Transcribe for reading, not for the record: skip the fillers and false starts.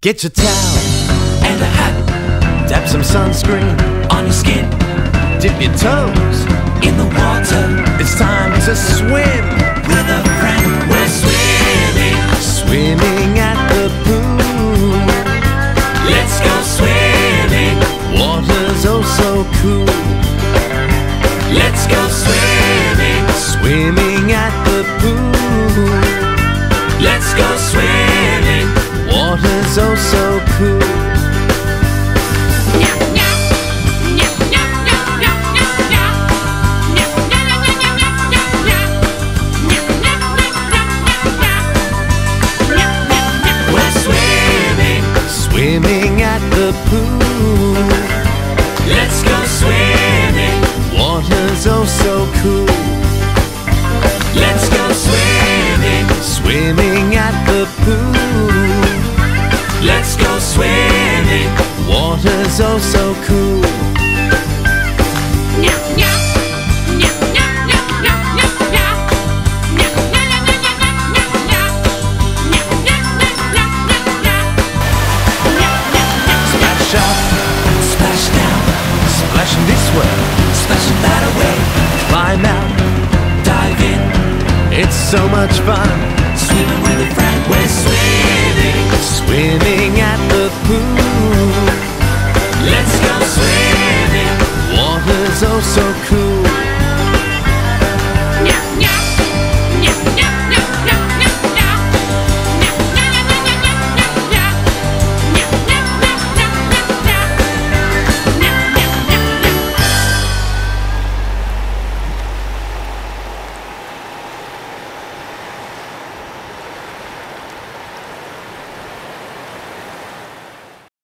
Get your towel and a hat, dab some sunscreen on your skin, dip your toes in the water. It's time to swim With a friend, we're swimming. Swimming at the pool. Let's go swimming. Water's oh so cool. Let's go swimming. Swimming at the pool. Let's go swimming. Water's oh so cool. Swimming at the pool. Let's go swimming. Water's oh so cool. Let's go swimming. Swimming at the pool. Let's go swimming. Water's oh so cool. Splash up, Splash down, splashing this way, splashing that away. climb out, Dive in, it's so much fun. swimming with a friend. We're swimming. Swim